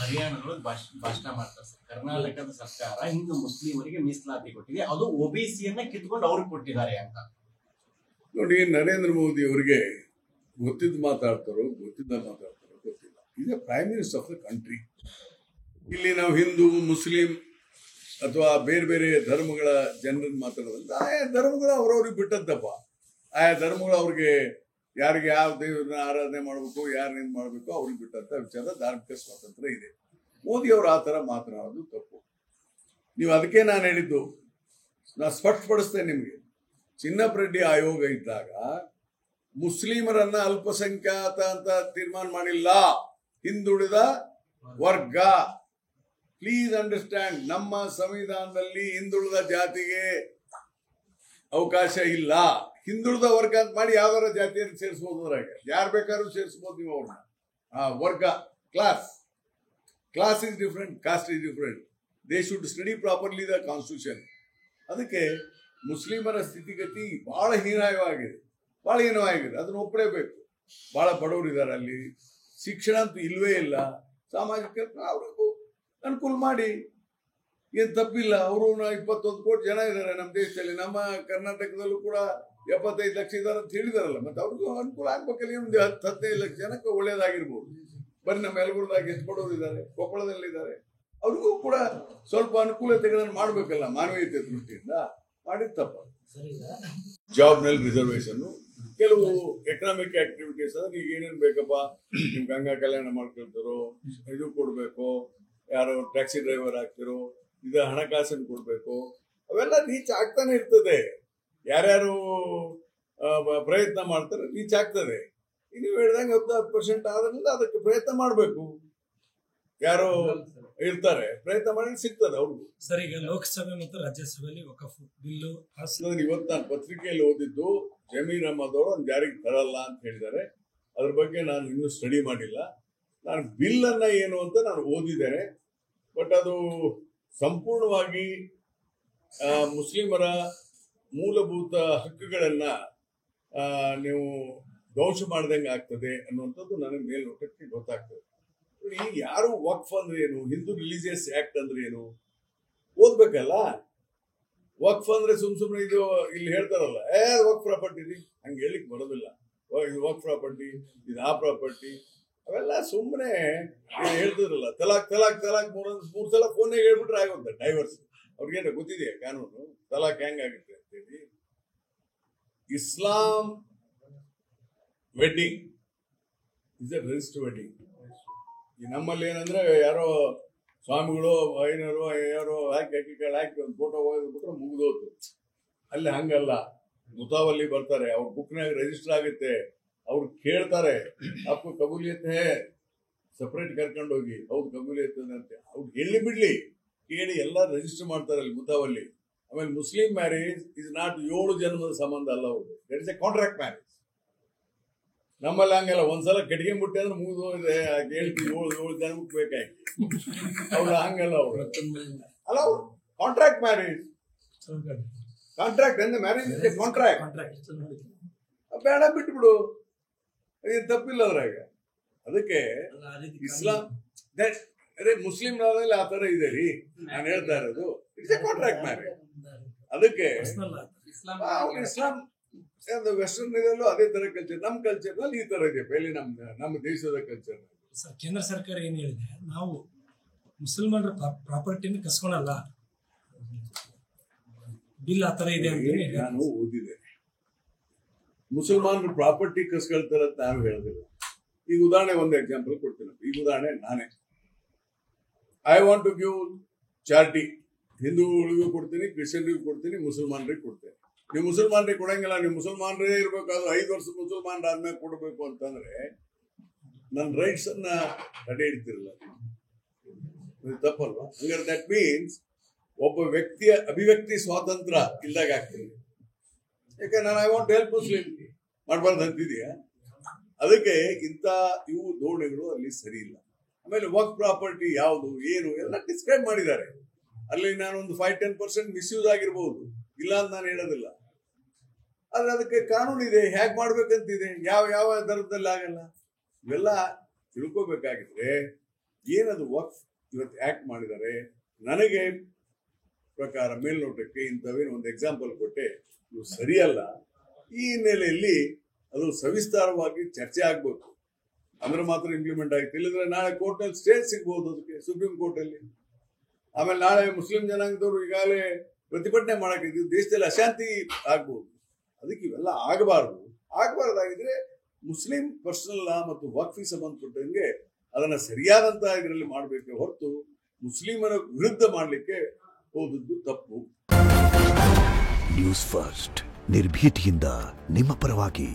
ಹರಿಯಾಣದೊಳಗೆ ಭಾಷಣ ಮಾಡ್ತಾರೆ ಸರ್. ಕರ್ನಾಟಕದ ಸರ್ಕಾರ ಹಿಂದೂ ಮುಸ್ಲಿಮರಿಗೆ ಮೀಸಲಾತಿ ಕೊಟ್ಟಿದೆ, ಅದು ಒಬಿಸಿಯನ್ನ ಕಿತ್ಕೊಂಡು ಅವ್ರಿಗೆ ಕೊಟ್ಟಿದ್ದಾರೆ ಅಂತ. ನೋಡಿ, ನರೇಂದ್ರ ಮೋದಿ ಅವರಿಗೆ ಗೊತ್ತಿದ್ದು ಮಾತಾಡ್ತಾರೋ ಗೊತ್ತಿದ್ದ ಮಾತಾಡ್ತಾರೋ ಗೊತ್ತಿಲ್ಲ. ಈಗ prime minister of the country. ಇಲ್ಲಿ ನಾವು ಹಿಂದೂ ಮುಸ್ಲಿಂ ಅಥವಾ ಬೇರೆ ಬೇರೆ ಧರ್ಮಗಳ ಜನರನ್ನು ಮಾತಾಡೋದಂತ ಆಯಾ ಧರ್ಮಗಳು ಅವ್ರವ್ರಿಗೆ ಬಿಟ್ಟದ್ದಪ್ಪ. ಆಯಾ ಧರ್ಮಗಳು ಅವ್ರಿಗೆ ಯಾರಿಗೆ ಯಾವ ದೇವ್ರನ್ನ ಆರಾಧನೆ ಮಾಡಬೇಕು, ಯಾರನ್ನ ಮಾಡಬೇಕು ಅವ್ರಿಗೆ ಬಿಟ್ಟಂತ ವಿಚಾರ. ಧಾರ್ಮಿಕ ಸ್ವಾತಂತ್ರ್ಯ ಇದೆ. ಮೋದಿ ಅವರು ಆ ಥರ ಮಾತನಾಡೋದು ತಪ್ಪು. ನೀವು ಅದಕ್ಕೆ ನಾನು ಹೇಳಿದ್ದು, ನಾನು ಸ್ಪಷ್ಟಪಡಿಸ್ತೇನೆ ನಿಮಗೆ. ಚಿನ್ನಪ್ರೆಡ್ಡಿ ಆಯೋಗ ಇದ್ದಾಗ ಮುಸ್ಲಿಮರನ್ನ ಅಲ್ಪಸಂಖ್ಯಾತ ಅಂತ ತೀರ್ಮಾನ ಮಾಡಿಲ್ಲ, ಹಿಂದುಳಿದ ವರ್ಗ. ಪ್ಲೀಸ್ ಅಂಡರ್ಸ್ಟ್ಯಾಂಡ್, ನಮ್ಮ ಸಂವಿಧಾನದಲ್ಲಿ ಹಿಂದುಳಿದ ಜಾತಿಗೆ ಅವಕಾಶ ಇಲ್ಲ. ಹಿಂದುಳಿದ ವರ್ಗ ಅಂತ ಮಾಡಿ ಯಾವ್ದಾರ ಜಾತಿಯನ್ನು ಸೇರಿಸಬಹುದು. ಅದ್ರಾಗ ಯಾರು ಬೇಕಾದ್ರೂ ಸೇರಿಸಬಹುದು ನೀವು ಅವ್ರನ್ನ. ವರ್ಗ, class is different, cost is different. They should study properly the constitution. ಅದಕ್ಕೆ ಮುಸ್ಲಿಮರ ಸ್ಥಿತಿಗತಿ ಬಹಳ ಹೀನಾಯವಾಗಿದೆ, ಅದನ್ನು ಒಪ್ಪಲೇಬೇಕು. ಬಹಳ ಬಡವರು ಇದ್ದಾರೆ ಅಲ್ಲಿ, ಶಿಕ್ಷಣ ಅಂತೂ ಇಲ್ವೇ ಇಲ್ಲ. ಸಾಮಾಜಿಕ ಅವ್ರಿಗೂ ಅನುಕೂಲ ಮಾಡಿ, ಏನು ತಪ್ಪಿಲ್ಲ. ಅವರು 21 ಕೋಟಿ ಜನ ಇದ್ದಾರೆ ನಮ್ಮ ದೇಶದಲ್ಲಿ. ನಮ್ಮ ಕರ್ನಾಟಕದಲ್ಲೂ ಕೂಡ 75 ಲಕ್ಷ ಇದ್ದಾರೆ ಅಂತ ಹೇಳಿದಾರಲ್ಲ. ಮತ್ತೆ ಅವ್ರಿಗೂ ಅನುಕೂಲ ಆಗ್ಬೇಕಲ್ಲಿ. ಒಂದು 10-15 ಲಕ್ಷ ಜನಕ್ಕೆ ಒಳ್ಳೇದಾಗಿರ್ಬೋದು. ಬರೀ ನಮ್ಮ ಯಲಬುರ್ಗದಾಗ ಎಷ್ಟು ಬಡವರು ಇದ್ದಾರೆ, ಕೊಪ್ಪಳದಲ್ಲಿದ್ದಾರೆ, ಅವ್ರಿಗೂ ಕೂಡ ಸ್ವಲ್ಪ ಅನುಕೂಲತೆಗಳನ್ನು ಮಾಡಬೇಕಲ್ಲ. ಮಾನವೀಯತೆ ದೃಷ್ಟಿಯಿಂದ ಮಾಡಿದ ತಪ್ಪ. ಜಾಬ್ನಲ್ಲಿ ರಿಸರ್ವೇಶನ್, ಕೆಲವು ಎಕನಾಮಿಕ್ ಆಕ್ಟಿವಿಟೀಸ್ ಅಂದ್ರೆ ಈಗ ಏನೇನು ಬೇಕಪ್ಪ, ನಿಮ್ಗೆ ಗಂಗಾ ಕಲ್ಯಾಣ ಮಾಡ್ಕೊಳ್ತಾರೋ, ಇದು ಕೊಡ್ಬೇಕು, ಯಾರೋ ಟ್ಯಾಕ್ಸಿ ಡ್ರೈವರ್ ಆಗ್ತಿರೋ, ಇದು ಹಣಕಾಸನ್ನು ಕೊಡ್ಬೇಕು, ಅವೆಲ್ಲ ರೀಚ್ ಆಗ್ತಾನೆ ಇರ್ತದೆ. ಯಾರ್ಯಾರು ಪ್ರಯತ್ನ ಮಾಡ್ತಾರೆ ರೀಚ್ ಆಗ್ತದೆ. ನೀವು ಹೇಳ್ದಂಗೆ 10% ಆದ್ರಿಂದ ಅದಕ್ಕೆ ಪ್ರಯತ್ನ ಮಾಡಬೇಕು. ಯಾರೋ ಇರ್ತಾರೆ, ಪ್ರಯತ್ನ ಮಾಡಿ ಸಿಗ್ತದೆ ಅವ್ರಿಗೂ. ಸರ್, ಈಗ ಲೋಕಸಭೆ ಮತ್ತು ರಾಜ್ಯಸಭೆಯಲ್ಲಿ ವಕಫ್ ಬಿಲ್ಲು ಇವತ್ತು ನಾನು ಪತ್ರಿಕೆಯಲ್ಲಿ ಓದಿದ್ದು, ಜಮೀರ್ ಅಹಮದ್ ಅವರು ಒಂದು ಜಾರಿಗೆ ತರಲ್ಲ ಅಂತ ಹೇಳಿದ್ದಾರೆ. ಅದ್ರ ಬಗ್ಗೆ ನಾನು ಇನ್ನೂ ಸ್ಟಡಿ ಮಾಡಿಲ್ಲ. ನಾನು ಬಿಲ್ ಅನ್ನ ಏನು ಅಂತ ನಾನು ಓದಿದ್ದೇನೆ. ಬಟ್ ಅದು ಸಂಪೂರ್ಣವಾಗಿ ಮುಸ್ಲಿಮರ ಮೂಲಭೂತ ಹಕ್ಕುಗಳನ್ನ ನೀವು ಧ್ವಂಸ ಮಾಡ್ದಂಗೆ ಆಗ್ತದೆ ಅನ್ನುವಂಥದ್ದು ನನಗೆ ಮೇಲ್ನೋಟಕ್ಕೆ ಗೊತ್ತಾಗ್ತದೆ. ಈಗ ಯಾರು ವಕ್ಫ್ ಅಂದ್ರೆ ಏನು, ಹಿಂದೂ ರಿಲಿಜಿಯಸ್ ಆಕ್ಟ್ ಅಂದ್ರೆ ಏನು ಓದ್ಬೇಕಲ್ಲ. ವಕ್ಫ್ ಅಂದ್ರೆ ಸುಮ್ನೆ ಇದು ಇಲ್ಲಿ ಹೇಳ್ತಾರಲ್ಲ, ವಕ್ಫ್ ಪ್ರಾಪರ್ಟಿ, ಹಂಗೆ ಹೇಳಿಕ್ ಬರೋದಿಲ್ಲ. ಇದು ವಕ್ಫ್ ಪ್ರಾಪರ್ಟಿ, ಇದು ಆ ಪ್ರಾಪರ್ಟಿ, ಅವೆಲ್ಲ ಸುಮ್ಮನೆ ಹೇಳ್ತಿದ್ರಲ್ಲ. ತಲಾಕ್ ಮೂರು ಸಲ ಫೋನ್ ಹೇಳ್ಬಿಟ್ರೆ ಆಗುತ್ತೆ ಡೈವರ್ಸ್. ಅವ್ರಿಗೇನು ಗೊತ್ತಿದೆಯಾ ಕಾನೂನು ತಲಾಕ್ ಹೆಂಗಾಗುತ್ತೆ ಅಂತೇಳಿ? Islam wedding is a registered wedding. ಈ ನಮ್ಮಲ್ಲಿ ಏನಂದ್ರೆ ಯಾರೋ ಸ್ವಾಮಿಗಳು ಐನರು ಯಾರೋ ಹಾಕಿ ಒಂದು ಫೋಟೋ ಹೋಗ್ಬಿಟ್ರೆ ಮುಗಿದೋತು. ಅಲ್ಲಿ ಹಂಗಲ್ಲ. ಮುತಾವಲ್ಲಿ ಬರ್ತಾರೆ, ಅವ್ರ ಬುಕ್ನಾಗ ರಿಜಿಸ್ಟರ್ ಆಗುತ್ತೆ. ಅವ್ರು ಕೇಳ್ತಾರೆ, ಅಪ್ಪ ಕಬೂಲಿಯತ್ ಹೇ, ಸಪ್ರೇಟ್ ಕರ್ಕೊಂಡು ಹೋಗಿ, ಹೌದು ಕಬೂಲಿಯತ್ ಅಂತೆ. ಅವ್ರು ಎಲ್ಲಿ ಬಿಡ್ಲಿ ಕೇಳಿ ಎಲ್ಲ ರಿಜಿಸ್ಟರ್ ಮಾಡ್ತಾರೆ ಅಲ್ಲಿ ಮುತಾವಲ್ಲಿ. ಆಮೇಲೆ ಮುಸ್ಲಿಂ ಮ್ಯಾರೇಜ್ ಇಸ್ ನಾಟ್ 7 ಜನ್ಮದ ಸಂಬಂಧ ಅಲ್ಲ, ಅವ್ರು that is A contract marriage. ನಮ್ಮಲ್ಲಿ ಹಂಗಲ್ಲ, ಒಂದ್ಸಲ ಕಟ್ಕೊಂಡ್ಬಿಟ್ಟೆ ಅಂದ್ರೆ ಮುಗಿದು ಹೇಳ್ತೀವಿ 7 ಜನ್ಮಕ್ಕೆ ಬೇಕಾಗಿ. ಅವ್ರು ಹಂಗಲ್ಲ, ಅವ್ರು ಅಲ್ಲ, ಅವ್ರು ಕಾಂಟ್ರಾಕ್ಟ್ ಮ್ಯಾರೇಜ್. ಕಾಂಟ್ರಾಕ್ಟ್ ಅಂದ್ರೆ ಮ್ಯಾರೇಜ್ ಇಸ್ ಎ ಕಾಂಟ್ರಾಕ್ಟ್. ಬೇಡ ಬಿಟ್ಬಿಡು, ಅದೇನು ತಪ್ಪಿಲ್ಲ ಅದ್ರಾಗ. ಅದಕ್ಕೆ ಇಸ್ಲಾಂ ಮುಸ್ಲಿಂ ಆ ತರ ಇದೆ ರೀ. ನಾನು ಹೇಳ್ತಾ ಇರೋದು ಇಟ್ಸ್ ಎ ಕಾಂಟ್ರಾಕ್ಟ್ ಮ್ಯಾರೇಜ್. ಅದಕ್ಕೆ ಇಸ್ಲಾಂ ವೆಸ್ಟರ್ನ್ ಇದಲ್ಲೂ ಅದೇ ತರ ಕಲ್ಚರ್. ನಮ್ಮ ಕಲ್ಚರ್ ನಲ್ಲಿ ಈ ತರ ಇದೆ. ಪೆಹಲೆ ನಮ್ಮ ದೇಶದ ಕಲ್ಚರ್. ಕೇಂದ್ರ ಸರ್ಕಾರ ಏನ್ ಹೇಳಿದೆ, ನಾವು ಮುಸಲ್ಮಾನರ ಪ್ರಾಪರ್ಟಿನ ಕಸ್ಕೊಳಲ್ಲ, ಬಿಲ್ ಆತರ ಇದೆ ಅಂತ ನಾನು ಓದಿದೆ. ಮುಸಲ್ಮಾನರು ಪ್ರಾಪರ್ಟಿ ಕಸ್ಕೊಳ್ತಾರೆ ಅಂತ ನಾನು ಹೇಳೋದಿಲ್ಲ. ಈಗ ಉದಾಹರಣೆ ಒಂದು ಎಕ್ಸಾಂಪಲ್ ಕೊಡ್ತೀನಿ. ಈಗ ಉದಾಹರಣೆ ನಾನೇ, I want to give charity. ಹಿಂದೂಗಳಿಗೂ ಕೊಡ್ತೀನಿ, ಕ್ರಿಶ್ಚಿಯನ್ರಿಗೂ ಕೊಡ್ತೀನಿ, ಮುಸಲ್ಮಾನರಿಗೆ ಕೊಡ್ತೇನೆ. ನೀವು ಮುಸಲ್ಮಾನರಿಗೆ ಕೊಡಂಗಿಲ್ಲ, ನೀವು ಮುಸಲ್ಮಾನರೇ ಇರ್ಬೇಕಾದ್ರೆ 5 ವರ್ಷ ಮುಸಲ್ಮಾನರಾದ್ಮೇಲೆ ಕೊಡಬೇಕು ಅಂತಂದ್ರೆ ನನ್ನ ರೈಟ್ಸ್ ಅನ್ನ ತಡೆ ಹಿಡ್ತಿರಲ್ಲ, ತಪ್ಪಲ್ವಾ? ಹಂಗಾರೆ ದಟ್ ಮೀನ್ಸ್ ಒಬ್ಬ ವ್ಯಕ್ತಿಯ ಅಭಿವ್ಯಕ್ತಿ ಸ್ವಾತಂತ್ರ್ಯ ಇಲ್ದಾಗ ಆಗ್ತದೆ. ಯಾಕೆ ನಾನು ಐ ವಾಂಟ್ ಹೆಲ್ಪ್ ಮುಸ್ಲಿಂ ಮಾಡಬಾರ್ದು ಅಂತಿದೆಯಾ? ಅದಕ್ಕೆ ಇಂಥ ಇವು ಧೋರಣೆಗಳು ಅಲ್ಲಿ ಸರಿ ಇಲ್ಲ. ಆಮೇಲೆ ವರ್ಕ್ ಪ್ರಾಪರ್ಟಿ ಯಾವುದು ಏನು ಎಲ್ಲ ಡಿಸ್ಕ್ರೈಬ್ ಮಾಡಿದ್ದಾರೆ. ಅಲ್ಲಿ ನಾನೊಂದು 5-10% ಮಿಸ್ಯೂಸ್ ಆಗಿರ್ಬೋದು, ಇಲ್ಲ ಅಂತ ನಾನು ಹೇಳೋದಿಲ್ಲ. ಆದ್ರೆ ಅದಕ್ಕೆ ಕಾನೂನು ಇದೆ, ಹೇಗೆ ಮಾಡ್ಬೇಕಂತಿದೆ. ಯಾವ ಧರ್ಮದಲ್ಲಿ ಆಗಲ್ಲ. ಇವೆಲ್ಲ ತಿಳ್ಕೋಬೇಕಾಗಿದ್ರೆ ಏನದು ವಕ್ಫ್ ಇವತ್ತು ಆಕ್ಟ್ ಮಾಡಿದ್ದಾರೆ, ನನಗೆ ಪ್ರಕಾರ ಮೇಲ್ನೋಟಕ್ಕೆ ಇಂಥವೇನು ಒಂದು ಎಕ್ಸಾಂಪಲ್ ಕೊಟ್ಟೆ, ಇವು ಸರಿಯಲ್ಲ. ಈ ಹಿನ್ನೆಲೆಯಲ್ಲಿ ಅದು ಸವಿಸ್ತಾರವಾಗಿ ಚರ್ಚೆ ಆಗ್ಬೇಕು, ಅಂದ್ರೆ ಮಾತ್ರ ಇಂಪ್ಲಿಮೆಂಟ್ ಆಗುತ್ತೆ. ಇಲ್ಲದ್ರೆ ನಾಳೆ ಕೋರ್ಟ್ನಲ್ಲಿ ಸ್ಟೇ ಸಿಗ್ಬೋದು ಅದಕ್ಕೆ, ಸುಪ್ರೀಂ ಕೋರ್ಟಲ್ಲಿ. ಆಮೇಲೆ ನಾಳೆ ಮುಸ್ಲಿಂ ಜನಾಂಗದವರು ಈಗಾಗಲೇ ಪ್ರತಿಭಟನೆ ಮಾಡಕ್ಕಿದ್ದು, ದೇಶದಲ್ಲಿ ಅಶಾಂತಿ ಆಗ್ಬೋದು. ಅದಕ್ಕೆ ಇವೆಲ್ಲ ಆಗಬಾರ್ದಾಗಿದ್ರೆ ಮುಸ್ಲಿಂ ಪರ್ಸನಲ್ ಲಾ ಮತ್ತು ವಕ್ಫಿಗೆ ಸಂಬಂಧಪಟ್ಟಂಗೆ ಅದನ್ನ ಸರಿಯಾದಂತಹ ಇದರಲ್ಲಿ ಮಾಡಬೇಕೆ ಹೊರತು ಮುಸ್ಲಿಮರ ವಿರುದ್ಧ ಮಾಡಲಿಕ್ಕೆ ಹೋದದ್ದು ತಪ್ಪು. ನ್ಯೂಸ್ ಫಸ್ಟ್ ನಿರ್ಭೀತಿಯಿಂದ ನಿಮ್ಮ ಪರವಾಗಿ.